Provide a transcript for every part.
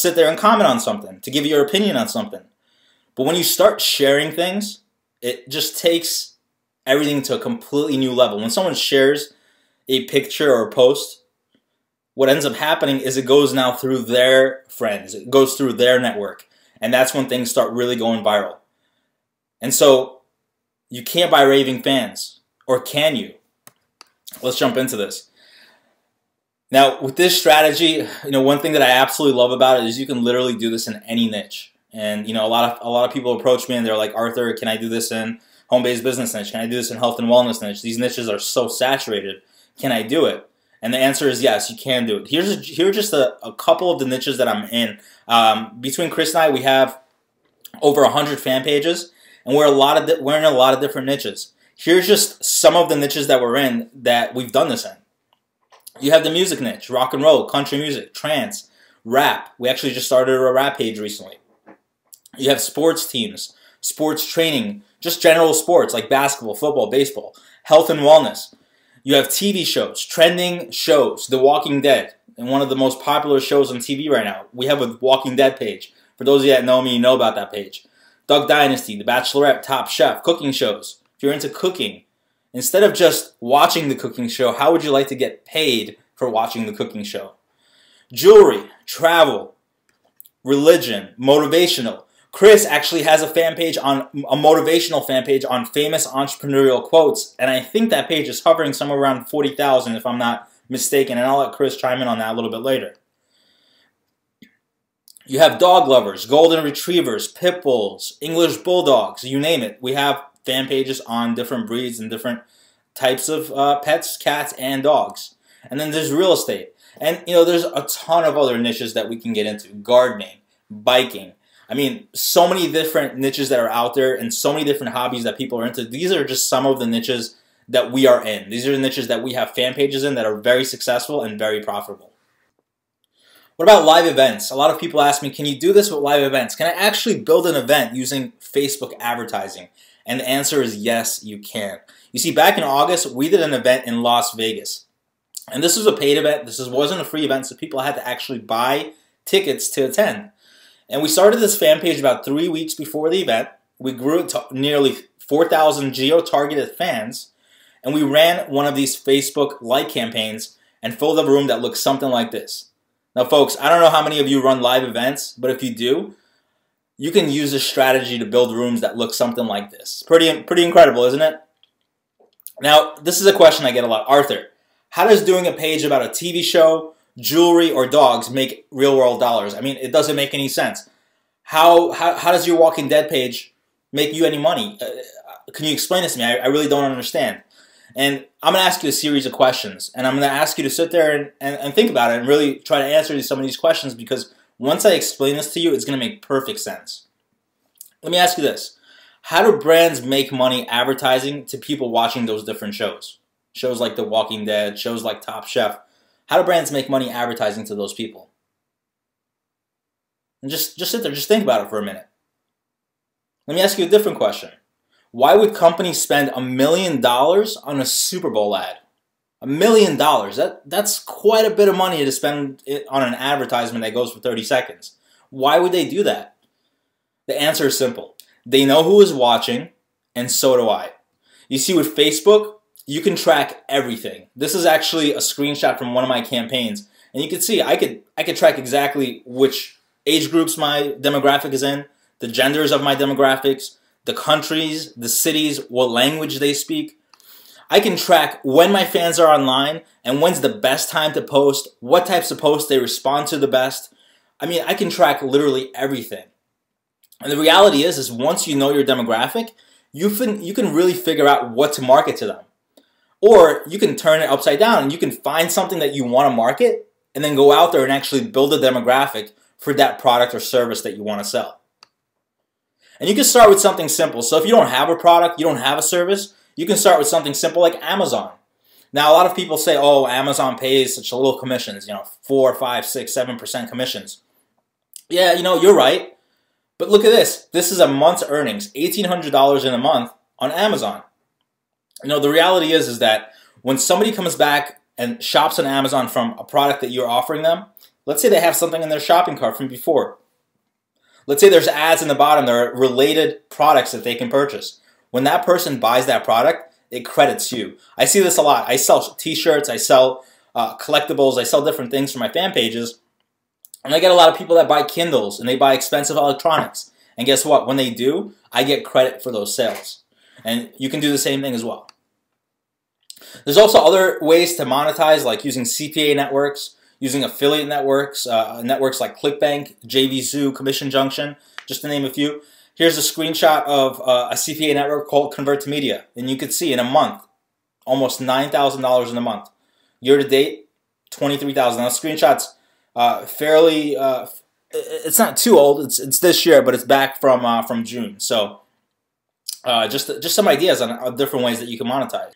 sit there and comment on something, to give your opinion on something. But when you start sharing things, it just takes everything to a completely new level. When someone shares a picture or a post, what ends up happening is it goes now through their friends. It goes through their network. And that's when things start really going viral. And so you can't buy raving fans. Or can you? Let's jump into this. Now, with this strategy, one thing that I absolutely love about it is you can literally do this in any niche. And a lot of people approach me and they're like, Arthur, can I do this in home-based business niche? Can I do this in health and wellness niche? These niches are so saturated. Can I do it? And the answer is yes, you can do it. Here are just a couple of the niches that I'm in. Between Chris and I, we have over 100 fan pages, and we're in a lot of different niches. Here's just some of the niches that we're in that we've done this in. You have the music niche, rock and roll, country music, trance, rap. We actually just started a rap page recently. You have sports teams, sports training, just general sports like basketball, football, baseball, health and wellness. You have TV shows, trending shows, The Walking Dead, and one of the most popular shows on TV right now. We have a Walking Dead page. For those of you that know me, you know about that page. Duck Dynasty, The Bachelorette, Top Chef, cooking shows. If you're into cooking, instead of just watching the cooking show, how would you like to get paid for watching the cooking show? Jewelry, travel, religion, motivational. Chris actually has a motivational fan page on famous entrepreneurial quotes, and I think that page is hovering somewhere around 40,000 if I'm not mistaken, and I'll let Chris chime in on that a little bit later. You have dog lovers, golden retrievers, pit bulls, English bulldogs, you name it. We have fan pages on different breeds and different types of pets, cats, and dogs. And then there's real estate. And, there's a ton of other niches that we can get into. Gardening, biking. I mean, so many different niches that are out there and so many different hobbies that people are into. These are just some of the niches that we are in. These are the niches that we have fan pages in that are very successful and very profitable. What about live events? A lot of people ask me, can you do this with live events? Can I actually build an event using Facebook advertising? And the answer is yes, you can. You see, back in August, we did an event in Las Vegas. And this was a paid event. This wasn't a free event, so people had to actually buy tickets to attend. And we started this fan page about 3 weeks before the event. We grew it to nearly 4,000 geo-targeted fans. And we ran one of these Facebook like campaigns and filled a room that looked something like this. Now, folks, I don't know how many of you run live events, but if you do, you can use this strategy to build rooms that look something like this. Pretty incredible, isn't it? Now, this is a question I get a lot. Arthur, how does doing a page about a TV show, jewelry, or dogs make real-world dollars? I mean, it doesn't make any sense. How does your Walking Dead page make you any money? Can you explain this to me? I really don't understand. And I'm going to ask you a series of questions, and I'm going to ask you to sit there and think about it and really try to answer some of these questions, because once I explain this to you, it's going to make perfect sense. Let me ask you this. How do brands make money advertising to people watching those different shows? Shows like The Walking Dead, shows like Top Chef. How do brands make money advertising to those people? And just sit there, just think about it for a minute. Let me ask you a different question. Why would companies spend $1 million on a Super Bowl ad? $1 million. That's quite a bit of money to spend on an advertisement that goes for 30 seconds. Why would they do that? The answer is simple. They know who is watching, and so do I. You see, with Facebook, you can track everything. This is actually a screenshot from one of my campaigns, and you can see I could track exactly which age groups my demographic is in, the genders of my demographics, the countries, the cities, what language they speak. I can track when my fans are online and when's the best time to post, what types of posts they respond to the best. I mean, I can track literally everything. And the reality is once you know your demographic, you can really figure out what to market to them. Or you can turn it upside down and you can find something that you want to market and then go out there and actually build a demographic for that product or service that you want to sell. And you can start with something simple. So if you don't have a product, you don't have a service, you can start with something simple like Amazon. Now, a lot of people say, oh, Amazon pays such little commissions, 4, 5, 6, 7% commissions. Yeah, you're right. But look at this. This is a month's earnings, $1,800 in a month on Amazon. The reality is that when somebody comes back and shops on Amazon from a product that you're offering them, Let's say they have something in their shopping cart from before. Let's say there's ads in the bottom that are related products that they can purchase. When that person buys that product, it credits you. I see this a lot. I sell t-shirts, I sell collectibles, I sell different things for my fan pages. And I get a lot of people that buy Kindles and they buy expensive electronics. And guess what? When they do, I get credit for those sales. And you can do the same thing as well. There's also other ways to monetize, like using CPA networks, using affiliate networks, networks like ClickBank, JVZoo, Commission Junction, just to name a few. Here's a screenshot of a CPA network called Convert to Media. And you can see in a month, almost $9,000 in a month. Year to date, $23,000. Now, screenshot's fairly, it's not too old. It's this year, but it's back from June. So just some ideas on different ways that you can monetize.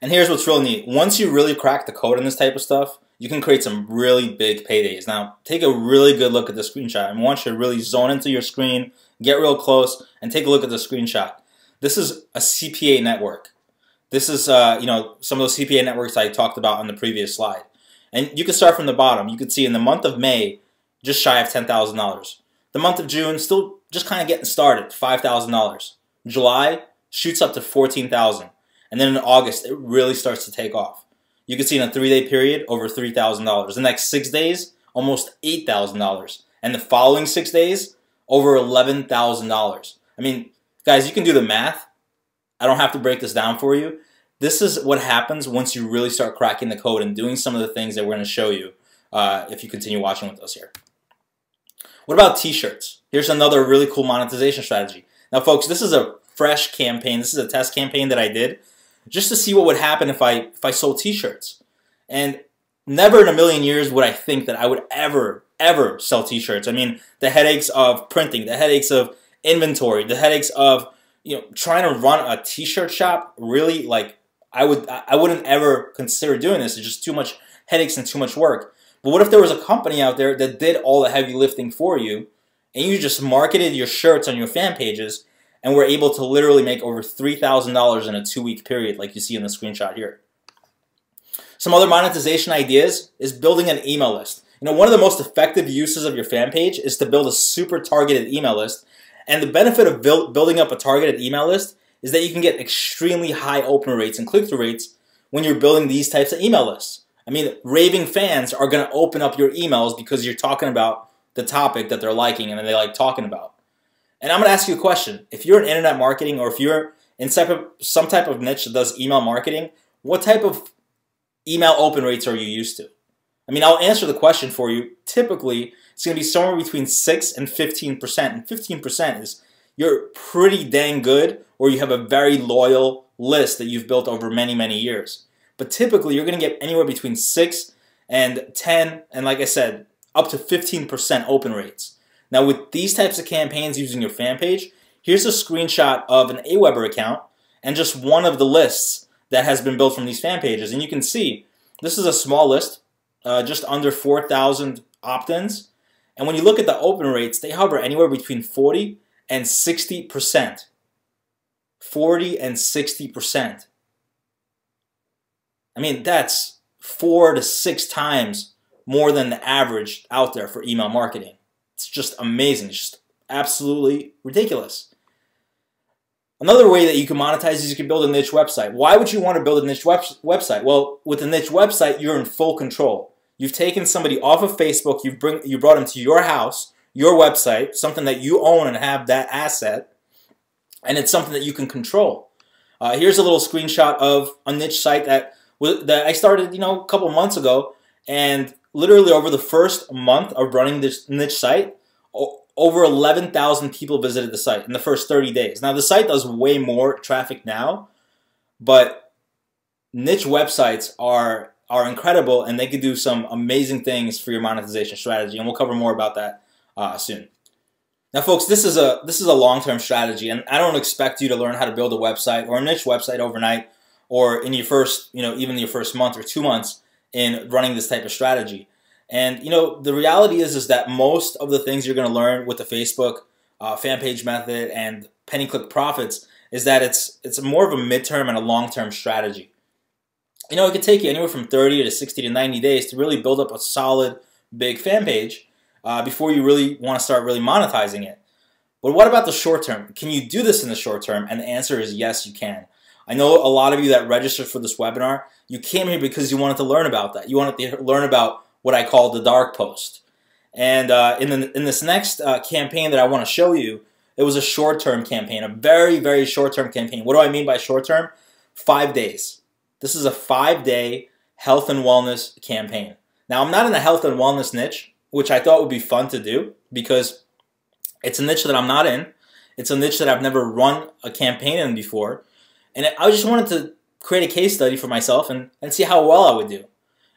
And here's what's really neat. Once you really crack the code in this type of stuff, you can create some really big paydays. Now, take a really good look at the screenshot. I want you to really zone into your screen, get real close, and take a look at the screenshot. This is a CPA network. This is, you know, some of those CPA networks I talked about on the previous slide. And you can start from the bottom. You can see in the month of May, just shy of $10,000. The month of June, still just kind of getting started, $5,000. July shoots up to $14,000. And then in August, it really starts to take off. You can see in a 3-day period, over $3,000. The next 6 days, almost $8,000. And the following 6 days, over $11,000. I mean, guys, you can do the math. I don't have to break this down for you. This is what happens once you really start cracking the code and doing some of the things that we're going to show you if you continue watching with us here. What about t-shirts? Here's another really cool monetization strategy. Now, folks, this is a fresh campaign. This is a test campaign that I did just to see what would happen if I sold t-shirts. And never in a million years would I think that I would ever sell t-shirts. I mean, the headaches of printing, the headaches of inventory, the headaches of, you know, trying to run a t-shirt shop, really, like, I wouldn't ever consider doing this. It's just too much headaches and too much work. But what if there was a company out there that did all the heavy lifting for you, and you just marketed your shirts on your fan pages, and were able to literally make over $3,000 in a 2-week period, like you see in the screenshot here. Some other monetization ideas is building an email list. You know, one of the most effective uses of your fan page is to build a super targeted email list. And the benefit of building up a targeted email list is that you can get extremely high open rates and click-through rates when you're building these types of email lists. I mean, raving fans are going to open up your emails because you're talking about the topic that they're liking and that they like talking about. And I'm going to ask you a question. If you're in internet marketing, or if you're in some type of niche that does email marketing, what type of email open rates are you used to? I mean, I'll answer the question for you. Typically, it's going to be somewhere between 6 and 15%. And 15% is you're pretty dang good, or you have a very loyal list that you've built over many, many years. But typically, you're going to get anywhere between 6 and 10, and like I said, up to 15% open rates. Now, with these types of campaigns using your fan page, here's a screenshot of an Aweber account and just one of the lists that has been built from these fan pages. And you can see this is a small list, just under 4,000 opt-ins. And when you look at the open rates, they hover anywhere between 40 and 60%. 40 and 60%. I mean, that's 4 to 6 times more than the average out there for email marketing. It's just amazing. It's just absolutely ridiculous. Another way that you can monetize is you can build a niche website. Why would you want to build a niche website? Well, with a niche website, you're in full control. You've taken somebody off of Facebook, you brought them to your house, your website, something that you own and have that asset, and it's something that you can control. Here's a little screenshot of a niche site that I started, a couple months ago, and literally over the first month of running this niche site, over 11,000 people visited the site in the first 30 days. Now, the site does way more traffic now, but niche websites are incredible, and they could do some amazing things for your monetization strategy, and we'll cover more about that soon. Now, folks, this is a long-term strategy, and I don't expect you to learn how to build a website or a niche website overnight, or in your first, even your first month or 2 months in running this type of strategy. And the reality is that most of the things you're going to learn with the Facebook fan page method and penny click profits is that it's more of a midterm and a long-term strategy. you know, it could take you anywhere from 30 to 60 to 90 days to really build up a solid, big fan page before you really want to start really monetizing it. But what about the short term? Can you do this in the short term? And the answer is yes, you can. I know a lot of you that registered for this webinar, you came here because you wanted to learn about that. You wanted to learn about what I call the dark post. And in this next campaign that I want to show you, it was a short-term campaign, a very, very short-term campaign. What do I mean by short-term? 5 days. This is a 5-day health and wellness campaign. Now, I'm not in the health and wellness niche, which I thought would be fun to do because it's a niche that I'm not in. It's a niche that I've never run a campaign in before. And I just wanted to create a case study for myself and see how well I would do.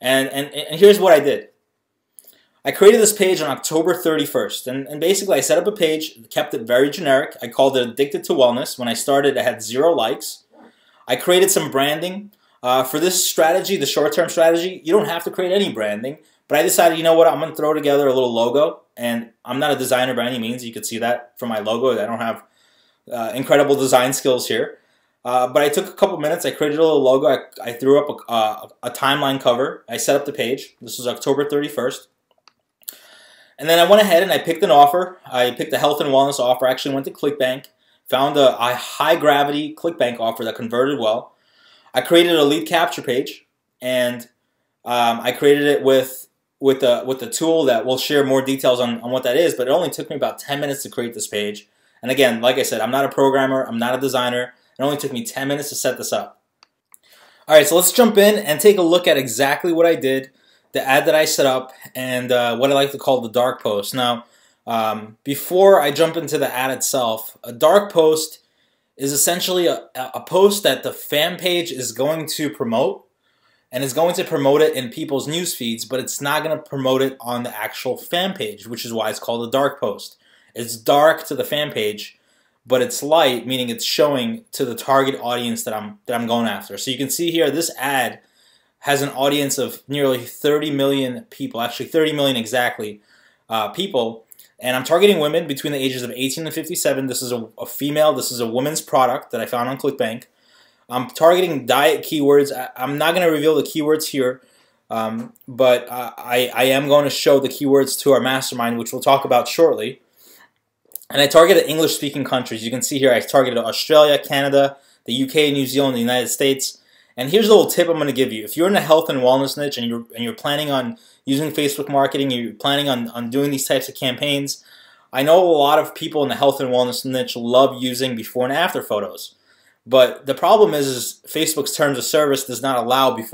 And here's what I did. I created this page on October 31st. And basically, I set up a page, kept it very generic. I called it Addicted to Wellness. When I started, it had 0 likes. I created some branding. For this strategy, the short-term strategy, you don't have to create any branding. But I decided, you know what, I'm going to throw together a little logo. And I'm not a designer by any means. You can see that from my logo. I don't have incredible design skills here. But I took a couple minutes. I created a little logo. I threw up a timeline cover. I set up the page. This was October 31st. And then I went ahead and I picked an offer. I picked a health and wellness offer. I actually went to ClickBank. Found a high-gravity ClickBank offer that converted well. I created a lead capture page. And I created it with the tool that will share more details on what that is, but it only took me about 10 minutes to create this page. And again, like I said, I'm not a programmer, I'm not a designer. It only took me 10 minutes to set this up. All right, so let's jump in and take a look at exactly what I did, the ad that I set up, and what I like to call the dark post. Now, before I jump into the ad itself, a dark post is essentially a post that the fan page is going to promote, and it's going to promote it in people's news feeds, but it's not going to promote it on the actual fan page, which is why it's called a dark post. It's dark to the fan page, but it's light, meaning it's showing to the target audience that I'm going after. So you can see here, this ad has an audience of nearly 30 million people, actually 30 million exactly people, and I'm targeting women between the ages of 18 and 57. This is a female. This is a woman's product that I found on ClickBank. I'm targeting diet keywords. I'm not going to reveal the keywords here, but I am going to show the keywords to our mastermind, which we'll talk about shortly. And I targeted English-speaking countries. You can see here I targeted Australia, Canada, the UK, New Zealand, the United States. And here's a little tip I'm going to give you. If you're in the health and wellness niche and you're planning on using Facebook marketing, you're planning on doing these types of campaigns, I know a lot of people in the health and wellness niche love using before and after photos. But the problem is Facebook's terms of service does not allow before